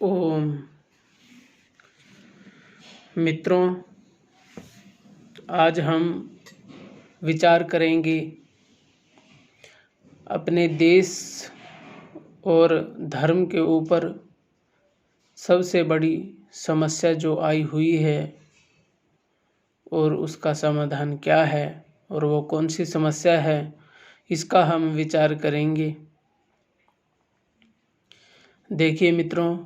ओम। मित्रों, आज हम विचार करेंगे अपने देश और धर्म के ऊपर सबसे बड़ी समस्या जो आई हुई है और उसका समाधान क्या है और वो कौन सी समस्या है, इसका हम विचार करेंगे। देखिए मित्रों,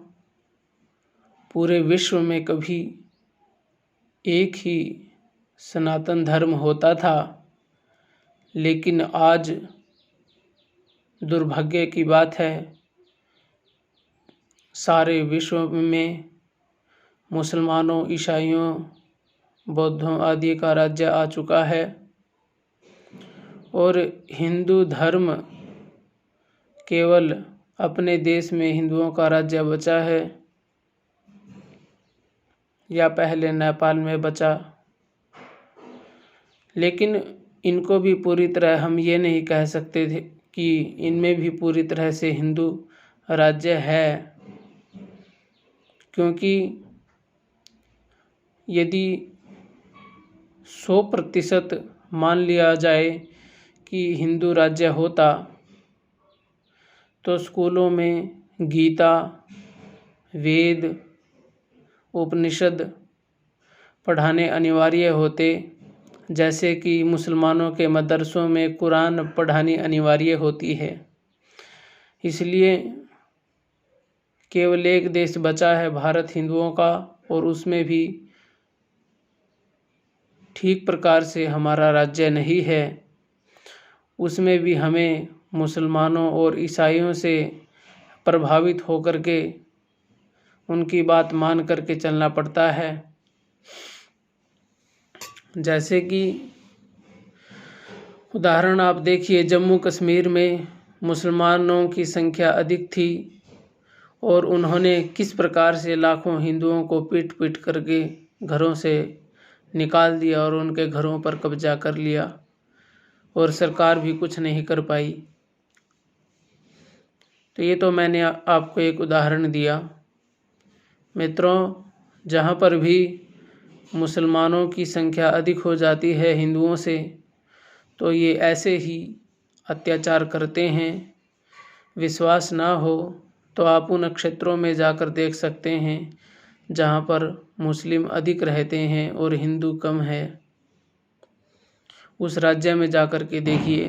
पूरे विश्व में कभी एक ही सनातन धर्म होता था, लेकिन आज दुर्भाग्य की बात है, सारे विश्व में मुसलमानों, ईसाइयों, बौद्धों आदि का राज्य आ चुका है और हिंदू धर्म केवल अपने देश में हिंदुओं का राज्य बचा है या पहले नेपाल में बचा। लेकिन इनको भी पूरी तरह हम ये नहीं कह सकते थे कि इनमें भी पूरी तरह से हिंदू राज्य है, क्योंकि यदि 100% मान लिया जाए कि हिंदू राज्य होता तो स्कूलों में गीता, वेद, उपनिषद पढ़ाने अनिवार्य होते, जैसे कि मुसलमानों के मदरसों में कुरान पढ़ानी अनिवार्य होती है। इसलिए केवल एक देश बचा है भारत हिंदुओं का, और उसमें भी ठीक प्रकार से हमारा राज्य नहीं है। उसमें भी हमें मुसलमानों और ईसाइयों से प्रभावित होकर के उनकी बात मान करके चलना पड़ता है। जैसे कि उदाहरण आप देखिए, जम्मू कश्मीर में मुसलमानों की संख्या अधिक थी और उन्होंने किस प्रकार से लाखों हिंदुओं को पीट पीट करके घरों से निकाल दिया और उनके घरों पर कब्जा कर लिया, और सरकार भी कुछ नहीं कर पाई। तो ये तो मैंने आपको एक उदाहरण दिया। मित्रों, जहाँ पर भी मुसलमानों की संख्या अधिक हो जाती है हिंदुओं से, तो ये ऐसे ही अत्याचार करते हैं। विश्वास ना हो तो आप उन क्षेत्रों में जाकर देख सकते हैं जहाँ पर मुस्लिम अधिक रहते हैं और हिंदू कम है। उस राज्य में जाकर के देखिए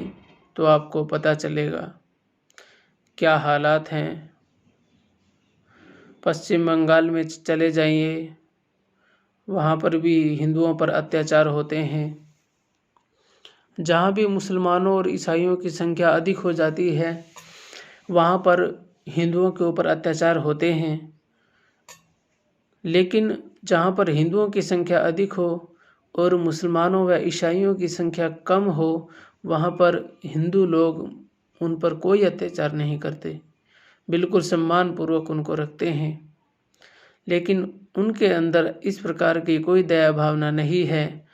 तो आपको पता चलेगा क्या हालात हैं। पश्चिम बंगाल में चले जाइए, वहाँ पर भी हिंदुओं पर अत्याचार होते हैं। जहाँ भी मुसलमानों और ईसाइयों की संख्या अधिक हो जाती है, वहाँ पर हिंदुओं के ऊपर अत्याचार होते हैं। लेकिन जहाँ पर हिंदुओं की संख्या अधिक हो और मुसलमानों व ईसाइयों की संख्या कम हो, वहाँ पर हिंदू लोग उन पर कोई अत्याचार नहीं करते, बिल्कुल सम्मानपूर्वक उनको रखते हैं। लेकिन उनके अंदर इस प्रकार की कोई दया भावना नहीं है।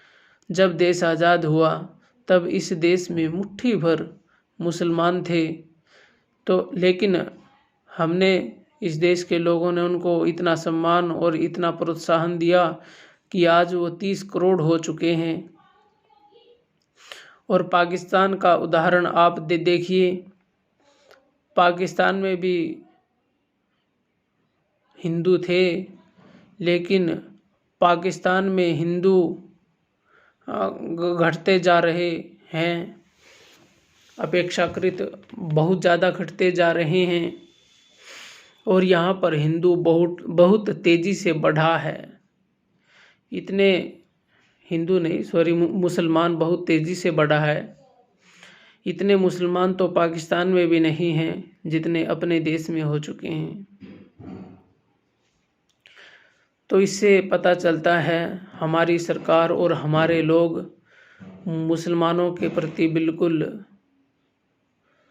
जब देश आज़ाद हुआ तब इस देश में मुट्ठी भर मुसलमान थे, तो लेकिन हमने, इस देश के लोगों ने उनको इतना सम्मान और इतना प्रोत्साहन दिया कि आज वो 30 करोड़ हो चुके हैं। और पाकिस्तान का उदाहरण आप देखिए, पाकिस्तान में भी हिंदू थे, लेकिन पाकिस्तान में हिंदू घटते जा रहे हैं, अपेक्षाकृत बहुत ज़्यादा घटते जा रहे हैं। और यहाँ पर हिंदू बहुत तेज़ी से बढ़ा है। इतने हिंदू नहीं, सॉरी, मुसलमान बहुत तेज़ी से बढ़ा है। इतने मुसलमान तो पाकिस्तान में भी नहीं हैं जितने अपने देश में हो चुके हैं। तो इससे पता चलता है हमारी सरकार और हमारे लोग मुसलमानों के प्रति बिल्कुल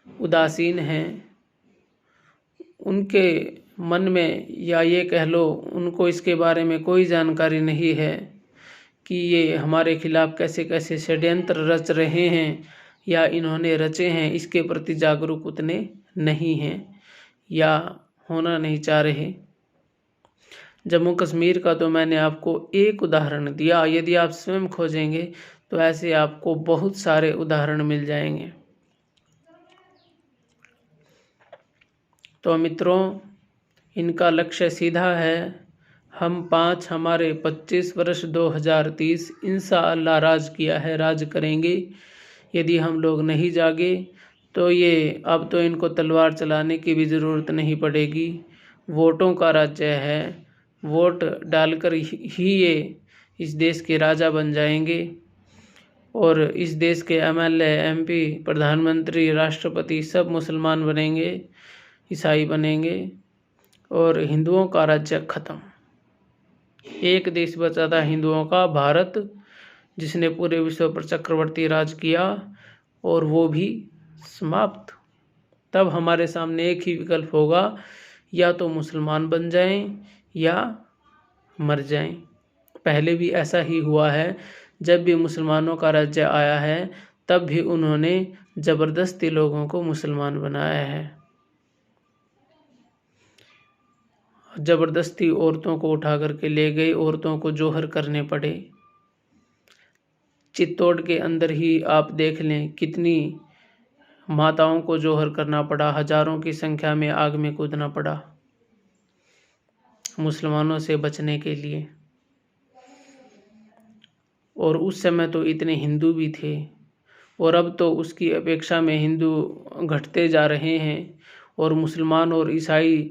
उदासीन हैं। उनके मन में, या ये कह लो, उनको इसके बारे में कोई जानकारी नहीं है कि ये हमारे खिलाफ कैसे कैसे षड्यंत्र रच रहे हैं या इन्होंने रचे हैं। इसके प्रति जागरूक उतने नहीं हैं या होना नहीं चाह रहे। जम्मू कश्मीर का तो मैंने आपको एक उदाहरण दिया, यदि आप स्वयं खोजेंगे तो ऐसे आपको बहुत सारे उदाहरण मिल जाएंगे। तो मित्रों, इनका लक्ष्य सीधा है, हम 5 हमारे 25 वर्ष 2030 इंशाअल्लाह राज किया है, राज करेंगे। यदि हम लोग नहीं जागे तो ये अब तो इनको तलवार चलाने की भी ज़रूरत नहीं पड़ेगी। वोटों का राज्य है, वोट डालकर ही ये इस देश के राजा बन जाएंगे और इस देश के MLA, MP, प्रधानमंत्री, राष्ट्रपति सब मुसलमान बनेंगे, ईसाई बनेंगे और हिंदुओं का राज्य खत्म। एक देश बचा था हिंदुओं का, भारत, जिसने पूरे विश्व पर चक्रवर्ती राज किया और वो भी समाप्त। तब हमारे सामने एक ही विकल्प होगा, या तो मुसलमान बन जाएं या मर जाएं। पहले भी ऐसा ही हुआ है, जब भी मुसलमानों का राज्य आया है तब भी उन्होंने ज़बरदस्ती लोगों को मुसलमान बनाया है। ज़बरदस्ती औरतों को उठा करके ले गए, औरतों को जोहर करने पड़े। चित्तौड़ के अंदर ही आप देख लें कितनी माताओं को जोहर करना पड़ा, हजारों की संख्या में आग में कूदना पड़ा मुसलमानों से बचने के लिए। और उस समय तो इतने हिंदू भी थे और अब तो उसकी अपेक्षा में हिंदू घटते जा रहे हैं और मुसलमान और ईसाई,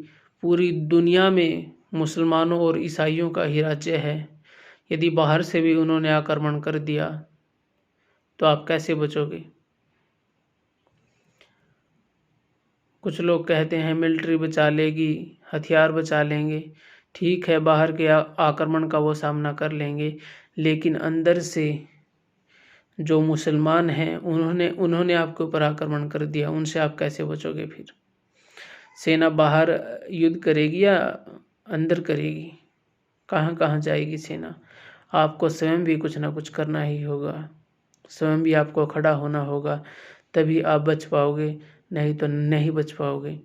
पूरी दुनिया में मुसलमानों और ईसाइयों का ही राज्य है। यदि बाहर से भी उन्होंने आक्रमण कर दिया तो आप कैसे बचोगे? कुछ लोग कहते हैं मिलिट्री बचा लेगी, हथियार बचा लेंगे। ठीक है, बाहर के आक्रमण का वो सामना कर लेंगे, लेकिन अंदर से जो मुसलमान हैं उन्होंने आपके ऊपर आक्रमण कर दिया, उनसे आप कैसे बचोगे? फिर सेना बाहर युद्ध करेगी या अंदर करेगी? कहाँ कहाँ जाएगी सेना? आपको स्वयं भी कुछ ना कुछ करना ही होगा, स्वयं भी आपको खड़ा होना होगा, तभी आप बच पाओगे, नहीं तो नहीं बच पाओगे।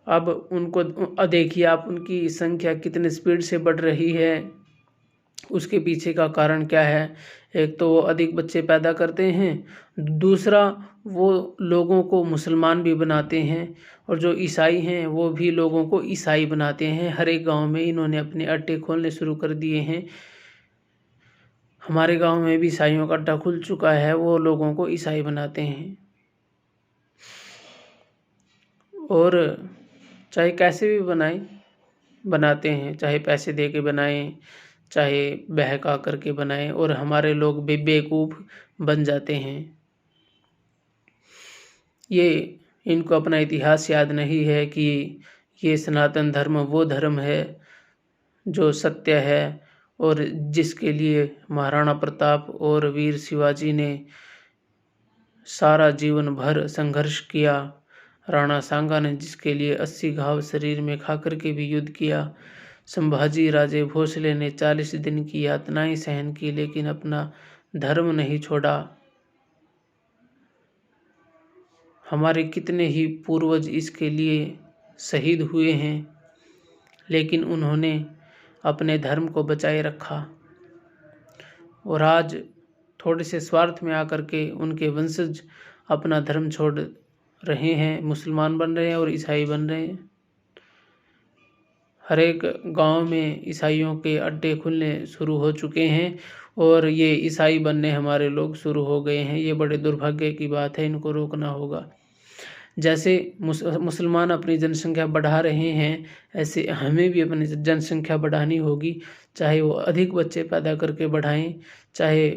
अब उनको देखिए आप, उनकी संख्या कितने स्पीड से बढ़ रही है, उसके पीछे का कारण क्या है? एक तो वो अधिक बच्चे पैदा करते हैं, दूसरा वो लोगों को मुसलमान भी बनाते हैं और जो ईसाई हैं वो भी लोगों को ईसाई बनाते हैं। हर एक गांव में इन्होंने अपने अड्डे खोलने शुरू कर दिए हैं। हमारे गांव में भी ईसाइयों का अड्डा खुल चुका है, वो लोगों को ईसाई बनाते हैं और चाहे कैसे भी बनाते हैं, चाहे पैसे दे के बनाएं, चाहे बहका करके बनाएं, और हमारे लोग बेवकूफ़ बन जाते हैं। ये इनको अपना इतिहास याद नहीं है कि ये सनातन धर्म वो धर्म है जो सत्य है और जिसके लिए महाराणा प्रताप और वीर शिवाजी ने सारा जीवन भर संघर्ष किया। राणा सांगा ने जिसके लिए 80 घाव शरीर में खा कर के भी युद्ध किया। संभाजी राजे भोसले ने 40 दिन की यातनाएं सहन की, लेकिन अपना धर्म नहीं छोड़ा। हमारे कितने ही पूर्वज इसके लिए शहीद हुए हैं, लेकिन उन्होंने अपने धर्म को बचाए रखा और आज थोड़े से स्वार्थ में आकर के उनके वंशज अपना धर्म छोड़ रहे हैं, मुसलमान बन रहे हैं और ईसाई बन रहे हैं। हर एक गांव में ईसाइयों के अड्डे खुलने शुरू हो चुके हैं और ये ईसाई बनने हमारे लोग शुरू हो गए हैं। ये बड़े दुर्भाग्य की बात है, इनको रोकना होगा। जैसे मुसलमान अपनी जनसंख्या बढ़ा रहे हैं, ऐसे हमें भी अपनी जनसंख्या बढ़ानी होगी, चाहे वो अधिक बच्चे पैदा करके बढ़ाएं, चाहे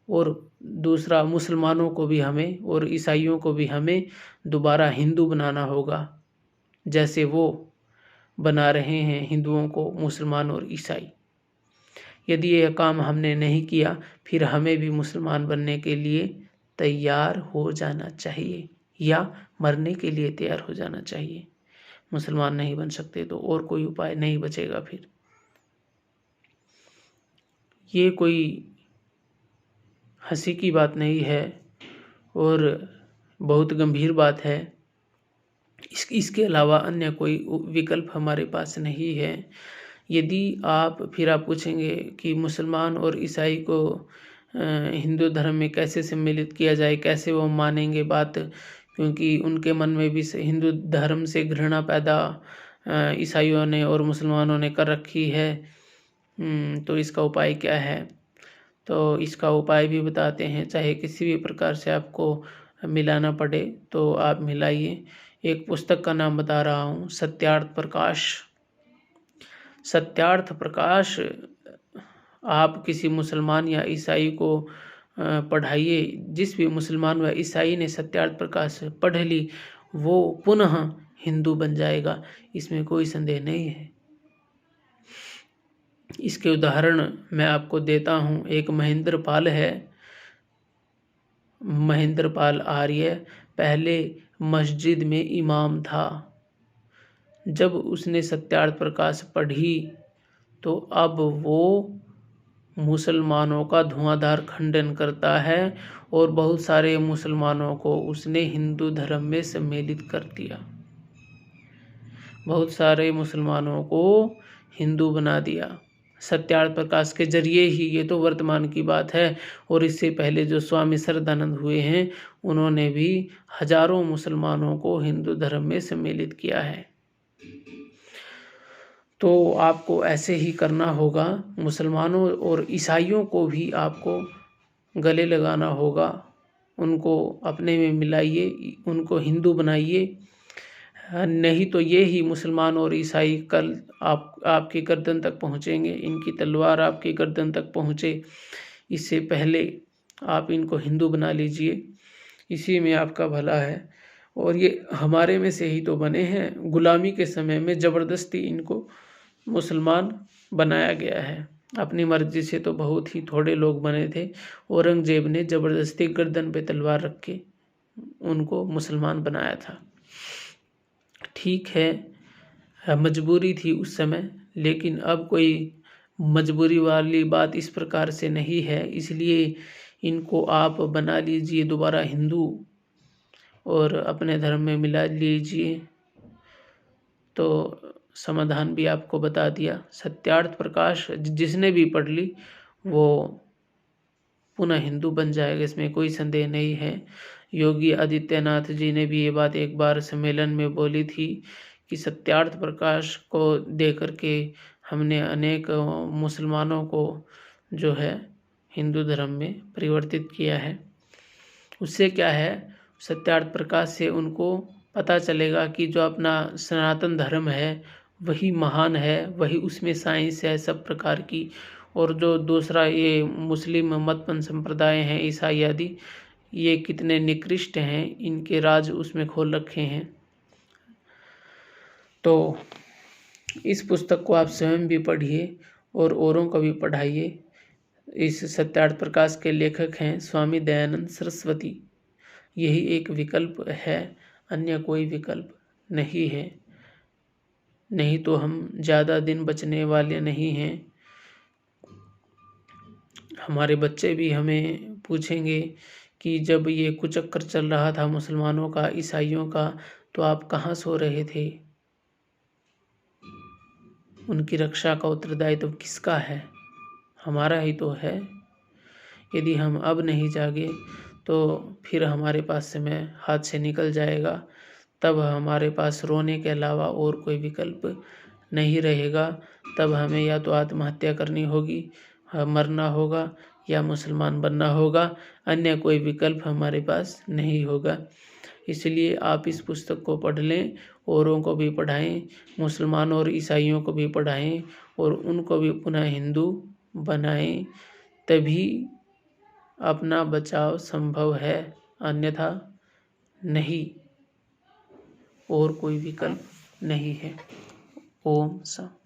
और दूसरा मुसलमानों को भी हमें और ईसाइयों को भी हमें दोबारा हिंदू बनाना होगा, जैसे वो बना रहे हैं हिंदुओं को मुसलमान और ईसाई। यदि यह काम हमने नहीं किया, फिर हमें भी मुसलमान बनने के लिए तैयार हो जाना चाहिए या मरने के लिए तैयार हो जाना चाहिए। मुसलमान नहीं बन सकते तो और कोई उपाय नहीं बचेगा। फिर ये कोई हंसी की बात नहीं है और बहुत गंभीर बात है। इसके अलावा अन्य कोई विकल्प हमारे पास नहीं है। यदि आप पूछेंगे कि मुसलमान और ईसाई को हिंदू धर्म में कैसे सम्मिलित किया जाए, कैसे वो मानेंगे बात, क्योंकि उनके मन में भी हिंदू धर्म से घृणा पैदा ईसाइयों ने और मुसलमानों ने कर रखी है। तो इसका उपाय क्या है? तो इसका उपाय भी बताते हैं। चाहे किसी भी प्रकार से आपको मिलाना पड़े तो आप मिलाइए। एक पुस्तक का नाम बता रहा हूँ, सत्यार्थ प्रकाश। सत्यार्थ प्रकाश आप किसी मुसलमान या ईसाई को पढ़ाइए। जिस भी मुसलमान व ईसाई ने सत्यार्थ प्रकाश पढ़ ली वो पुनः हिंदू बन जाएगा, इसमें कोई संदेह नहीं है। इसके उदाहरण मैं आपको देता हूँ। एक महेंद्र पाल है, महेंद्र पाल आर्य पहले मस्जिद में इमाम था। जब उसने सत्यार्थ प्रकाश पढ़ी तो अब वो मुसलमानों का धुआंधार खंडन करता है और बहुत सारे मुसलमानों को उसने हिंदू धर्म में सम्मिलित कर दिया। बहुत सारे मुसलमानों को हिंदू बना दिया सत्यार्थ प्रकाश के जरिए ही। ये तो वर्तमान की बात है। और इससे पहले जो स्वामी श्रद्धानंद हुए हैं उन्होंने भी हजारों मुसलमानों को हिंदू धर्म में सम्मिलित किया है। तो आपको ऐसे ही करना होगा। मुसलमानों और ईसाइयों को भी आपको गले लगाना होगा, उनको अपने में मिलाइए, उनको हिंदू बनाइए। नहीं तो ये ही मुसलमान और ईसाई कल आपकी गर्दन तक पहुँचेंगे, इनकी तलवार आपकी गर्दन तक पहुँचे। इससे पहले आप इनको हिंदू बना लीजिए, इसी में आपका भला है। और ये हमारे में से ही तो बने हैं। गुलामी के समय में ज़बरदस्ती इनको मुसलमान बनाया गया है। अपनी मर्जी से तो बहुत ही थोड़े लोग बने थे। औरंगजेब ने ज़बरदस्ती गर्दन पे तलवार रख के उनको मुसलमान बनाया था। ठीक है, मजबूरी थी उस समय, लेकिन अब कोई मजबूरी वाली बात इस प्रकार से नहीं है। इसलिए इनको आप बना लीजिए दोबारा हिंदू और अपने धर्म में मिला लीजिए। तो समाधान भी आपको बता दिया। सत्यार्थ प्रकाश जिसने भी पढ़ ली वो पुनः हिंदू बन जाएगा, इसमें कोई संदेह नहीं है। योगी आदित्यनाथ जी ने भी ये बात एक बार सम्मेलन में बोली थी कि सत्यार्थ प्रकाश को दे करके हमने अनेक मुसलमानों को जो है हिंदू धर्म में परिवर्तित किया है। उससे क्या है, सत्यार्थ प्रकाश से उनको पता चलेगा कि जो अपना सनातन धर्म है वही महान है, वही उसमें साइंस है सब प्रकार की। और जो दूसरा ये मुस्लिम मतपन संप्रदाय हैं, ईसाई आदि, ये कितने निकृष्ट हैं, इनके राज उसमें खोल रखे हैं। तो इस पुस्तक को आप स्वयं भी पढ़िए और औरों को भी पढ़ाइए। इस सत्यार्थ प्रकाश के लेखक हैं स्वामी दयानंद सरस्वती। यही एक विकल्प है, अन्य कोई विकल्प नहीं है। नहीं तो हम ज़्यादा दिन बचने वाले नहीं हैं। हमारे बच्चे भी हमें पूछेंगे कि जब ये कुचक्कर चल रहा था मुसलमानों का, ईसाइयों का, तो आप कहाँ सो रहे थे? उनकी रक्षा का उत्तरदायित्व किसका है? हमारा ही तो है। यदि हम अब नहीं जागे तो फिर हमारे पास समय हाथ से निकल जाएगा। तब हमारे पास रोने के अलावा और कोई विकल्प नहीं रहेगा। तब हमें या तो आत्महत्या करनी होगी, मरना होगा, या मुसलमान बनना होगा। अन्य कोई विकल्प हमारे पास नहीं होगा। इसलिए आप इस पुस्तक को पढ़ लें, औरों को भी पढ़ाएं, मुसलमान और ईसाइयों को भी पढ़ाएं और उनको भी पुनः हिंदू बनाएं। तभी अपना बचाव संभव है, अन्यथा नहीं। और कोई विकल्प नहीं है। ओम शांति।